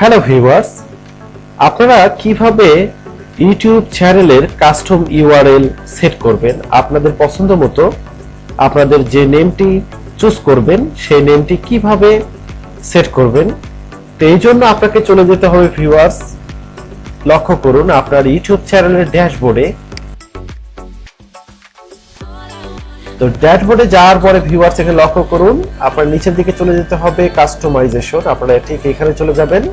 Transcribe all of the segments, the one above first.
Hello viewers, আপনারা কিভাবে YouTube চ্যানেলের কাস্টম ইউআরএল সেট করবেন? আপনাদের পছন্দ মতো আপনাদের যে নেমটি চুজ করবেন সেই নেমটি কিভাবে সেট করবেন, তো এই জন্য আপনাকে চলে যেতে হবে ভিউয়ার্স। লক্ষ্য করুন আপনার ইউটিউব চ্যানেলের ড্যাশবোর্ডে। তো ড্যাশবোর্ডে যাওয়ার পরে ভিউয়ার্স এখানে লক্ষ্য করুন আপনার নিচের দিকে চলে যেতে হবে কাস্টমাইজেশন। আপনারা ঠিক এখানে চলে যাবেন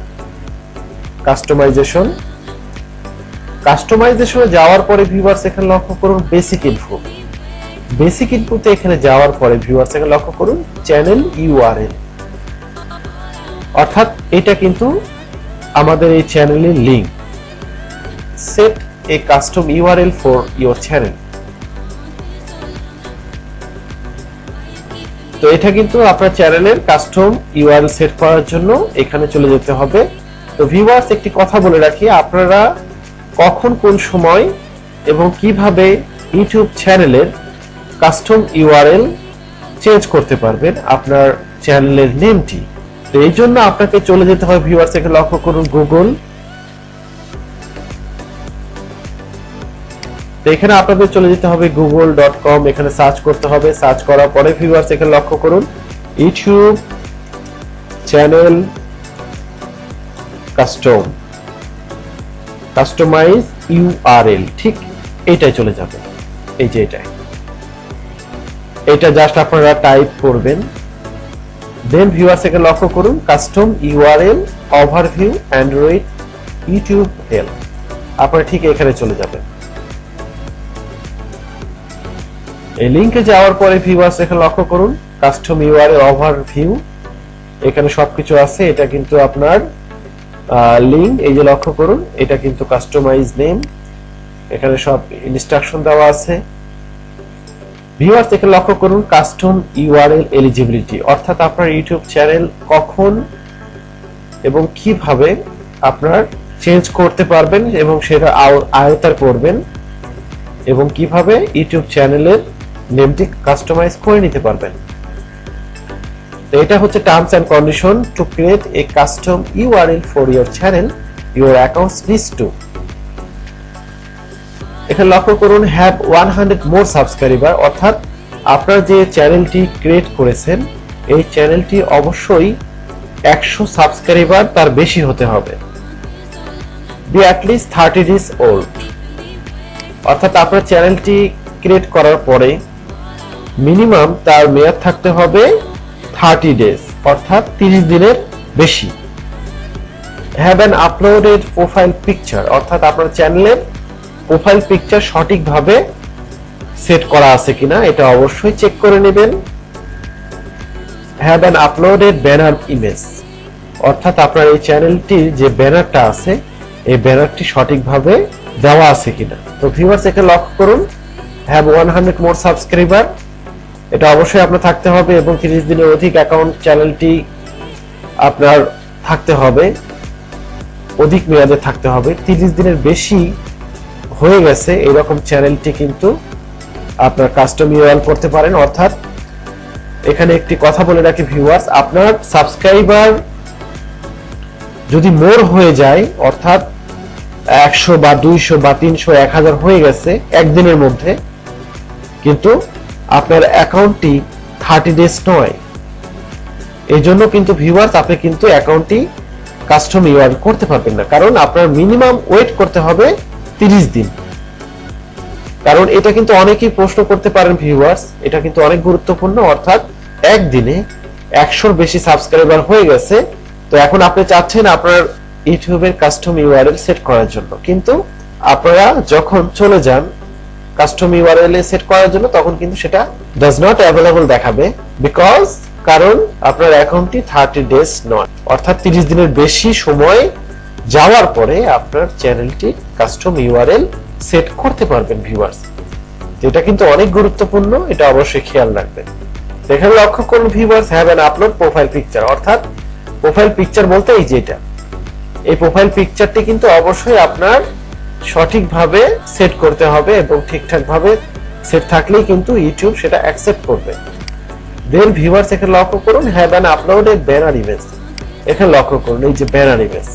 কাস্টমাইজেশনে যাওয়ার পরে ভিউয়ার্স এখানে লক্ষ্য করুন বেসিক ইনপুটে এখানে যাওয়ার পরে ভিউয়ার্স এখানে লক্ষ্য করুন চ্যানেল ইউআরএল, অর্থাৎ এটা কিন্তু আমাদের এই চ্যানেলের link. Set A custom URL for your channel. তো এটা কিন্তু আপনার চ্যানেলের কাস্টম ইউআরএল সেট করার জন্য এখানে চলে যেতে হবে। তো ভিউয়ার্স একটি কথা বলে রাখি, আপনারা কখন কোন সময় এবং কিভাবে ইউটিউব চ্যানেলের কাস্টম ইউআরএল চেঞ্জ করতে পারবেন আপনার চ্যানেলের নেমটি। তো এই জন্য আপনাকে চলে যেতে হবে ভিউয়ার্স এখানে লক্ষ্য করুন গুগল। তো এখানে আপনাদের চলে যেতে হবে google.com, এখানে সার্চ করতে হবে। সার্চ করার পরে ভিউয়ার্স এখানে লক্ষ্য করুন ইউটিউব চ্যানেল কাস্টমাইজ ইউআরএল, ঠিক এইটাই চলে যাবে। এই যে এটা জাস্ট আপনারা টাইপ করবেন। দেন ভিউয়ার্স এখানে লক্ষ্য করুন custom URL overview Android YouTube help, আপনারা ঠিক এখানে চলে যাবেন। এই লিংকে যাওয়ার পরে ভিউয়ার্স এখানে লক্ষ্য করুন কাস্টম ইউআরএল ওভারভিউ, এখানে সবকিছু আছে। এটা কিন্তু আপনার লিংক, এই যে লক্ষ্য করুন এটা কিন্তু কাস্টমাইজ নেম, এখানে সব ইনস্ট্রাকশন দেওয়া আছে। ভিউয়ার্স এখানে লক্ষ্য করুন কাস্টম ইউআরএল এলিজিবিলিটি, অর্থাৎ আপনার ইউটিউব চ্যানেল কখন এবং কিভাবে আপনার চেঞ্জ করতে পারবেন এবং সেটা আয়ত্তার করবেন এবং কিভাবে ইউটিউব চ্যানেলের নেমটি কাস্টমাইজ করে নিতে পারবেন। তো এটা হচ্ছে terms and condition to create a custom URL for your channel your accounts needs to. এখানে লক্ষ্য করুন হ্যাভ 100 মোর সাবস্ক্রাইবার, অর্থাৎ আপনার যে চ্যানেলটি ক্রিয়েট করেছেন এই চ্যানেলটি অবশ্যই 100 সাবস্ক্রাইবার তার বেশি হতে হবে। Be at least 30 days old, অর্থাৎ আপনার চ্যানেলটি ক্রিয়েট করার পরে মিনিমাম তার মেয়াদ থাকতে হবে 30 days, অর্থাৎ 30 দিনের বেশি। Have an uploaded profile picture, অর্থাৎ আপনার চ্যানেলের প্রোফাইল পিকচার সঠিকভাবে সেট করা আছে কিনা এটা অবশ্যই চেক করে নেবেন। Have an uploaded banner image, অর্থাৎ আপনার এই চ্যানেলটির যে ব্যানারটা আছে এই ব্যানারটি সঠিকভাবে দেওয়া আছে কিনা। তো ভিউয়ার্স এখানে লক্ষ্য করুন হ্যাভ 100 মোর সাবস্ক্রাইবার, এটা অবশ্যই আপনার থাকতে হবে এবং 30 দিনের অধিক অ্যাকাউন্ট চ্যানেলটি আপনার থাকতে হবে, অধিক মেয়াদে থাকতে হবে। 30 দিনের বেশি হয়ে গেছে এরকম চ্যানেলটি কিন্তু আপনার কাস্টম ইউআরএল করতে পারেন। অর্থাৎ এখানে একটি কথা বলে রাখি ভিউয়ার্স, আপনার সাবস্ক্রাইবার যদি মোর হয়ে যায়, অর্থাৎ 100 বা 200 বা 300 1000 হয়ে গেছে একদিনের মধ্যে, কিন্তু আপনার অ্যাকাউন্টটি 30 days নয়, এই জন্য কিন্তু ভিউয়ার্স আপনি কিন্তু অ্যাকাউন্টটি কাস্টম ইউআরএল করতে পারবেন না, কারণ আপনার মিনিমাম ওয়েট করতে হবে 30 দিন। কারণ এটা কিন্তু অনেকেই প্রশ্ন করতে পারেন ভিউয়ার্স, এটা কিন্তু অনেক গুরুত্বপূর্ণ। অর্থাৎ একদিনে 100 বেশি সাবস্ক্রাইবার হয়ে গেছে, তো এখন আপনি চাচ্ছেন আপনার ইউটিউবের কাস্টম ইউআরএল সেট করার জন্য, কিন্তু আপনারা যখন চলে যান কাস্টম ইউআরএল সেট করার জন্য তখন কিন্তু সেটা ডাজ নট অ্যাভেলেবল দেখাবে, বিকজ কারণ আপনার অ্যাকাউন্টটি 30 days নয়, অর্থাৎ 30 দিনের বেশি সময় যাওয়ার পরে আপনার চ্যানেলটি কাস্টম ইউআরএল সেট করতে পারবেন ভিউয়ার্স। এটা কিন্তু অনেক গুরুত্বপূর্ণ, এটা অবশ্যই খেয়াল রাখবেন। এখানে লক্ষ্য করুন viewers have an upload profile picture, অর্থাৎ প্রোফাইল পিকচার বলতে এই যে এই প্রোফাইল পিকচারটি কিন্তু অবশ্যই আপনার সঠিকভাবে সেট করতে হবে এবং ঠিকঠাকভাবে সেট থাকলেই কিন্তু ইউটিউব সেটা অ্যাকসেপ্ট করবে। দেন ভিউয়ার্স এখানে লক্ষ্য করুন have an uploaded banner image, এখানে লক্ষ্য করুন এই যে ব্যানার ইমেজ।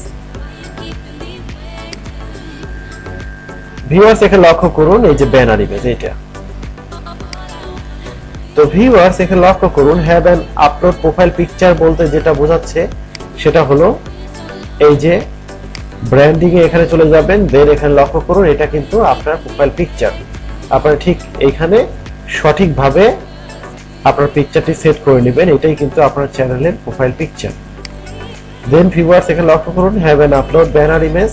ভিউয়ার্স এখানে লক্ষ্য করুন এই যে ব্যানার ইমেজ এটা। তো ভিউয়ার্স এখানে লক্ষ্য করুন have an upload profile picture বলতে যেটা বোঝাচ্ছে সেটা হলো এই যে ব্র্যান্ডিং এ এখানে চলে যাবেন, দেন এখানে লক্ষ্য করুন এটা কিন্তু আপনার প্রোফাইল পিকচার। আপনারা ঠিক এইখানে সঠিকভাবে আপনার পিকচারটি সেট করে নেবেন, এটাই কিন্তু আপনার চ্যানেলের প্রোফাইল পিকচার। দেন ভিউয়ার্স এখানে লক্ষ্য করুন have an upload banner image,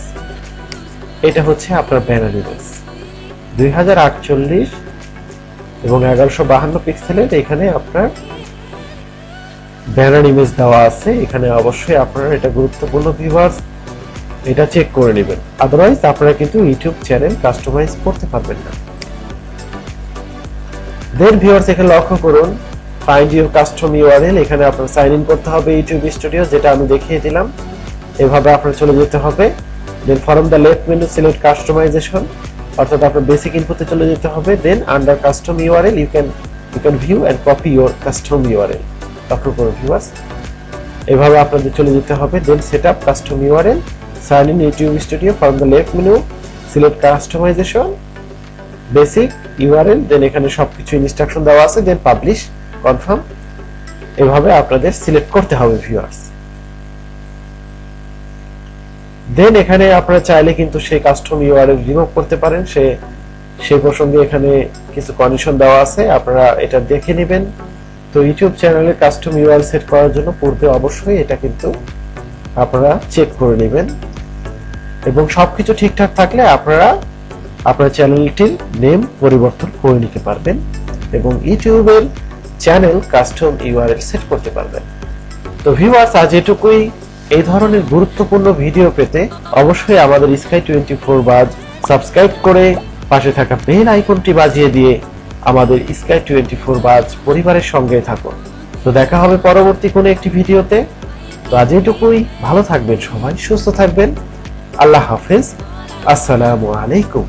এটা হচ্ছে আপনার ব্যানার ইমেজ 2048 এবং 1152 পিক্সেলের এখানে আপনার ব্যানার ইমেজ দেওয়া আছে। এখানে অবশ্যই আপনারা এটা গুরুত্বপূর্ণ ভিউয়ার্স, এটা চেক করে নেবেন, আদারওয়াইজ আপনারা কিন্তু ইউটিউব চ্যানেল কাস্টমাইজ করতে পারবেন না। দেন ভিউয়ার্স এখানে লক্ষ্য করুন ফাইন্ড ইউর কাস্টম ইউআরএল, এখানে আপনার সাইন ইন করতে হবে ইউটিউব স্টুডিও, যেটা আমি দেখিয়ে দিলাম। এভাবে আপনার চলে যেতে হবে। Then from the left menu select customization, অর্থাৎ আপনার বেসিক ইনপুটে চলে যেতে হবে। Then under custom URL you can view and copy your custom URL. লক্ষ্য করুন ভিউয়ার্স এভাবে আপনাদের চলে যেতে হবে। Then set up custom URL, sign in YouTube studio, from the left menu select customization, basic URL, then এখানে সবকিছু instruction দেওয়া আছে। দেন পাবলিশ কনফার্ম, এভাবে আপনাদের সিলেক্ট করতে হবে ভিউয়ার্স। দেন এখানে আপনারা চাইলে কিন্তু সেই কাস্টম ইউআরএল রিমুভ করতে পারেন, সেই প্রসঙ্গে এখানে কিছু কন্ডিশন দেওয়া আছে, আপনারা এটা দেখে নেবেন। তো ইউটিউব চ্যানেলে কাস্টম ইউআরএল সেট করার জন্য পূর্বে অবশ্যই এটা কিন্তু আপনারা চেক করে নেবেন, এবং সবকিছু ঠিকঠাক থাকলে আপনারা আপনার চ্যানেলটির নেম পরিবর্তন করে নিতে পারবেন এবং ইউটিউবের চ্যানেল কাস্টম ইউআরএল সেট করতে পারবেন। তো ভিউয়ার্স আজ এটুকুই। এই ধরনের গুরুত্বপূর্ণ ভিডিও পেতে অবশ্যই আমাদের 𝗙𝗵𝗁 বাজ সাবস্ক্রাইব করে পাশে থাকা বেল আইকনটি বাজিয়ে দিয়ে আমাদের 𝗙𝗵𝗁 বাজ পরিবারের সঙ্গে থাকুন। তো দেখা হবে পরবর্তী কোনো একটি ভিডিওতে। তো আজ এটুকুই, ভালো থাকবেন সবাই, সুস্থ থাকবেন। আল্লাহ হাফেজ, আসসালামু আলাইকুম।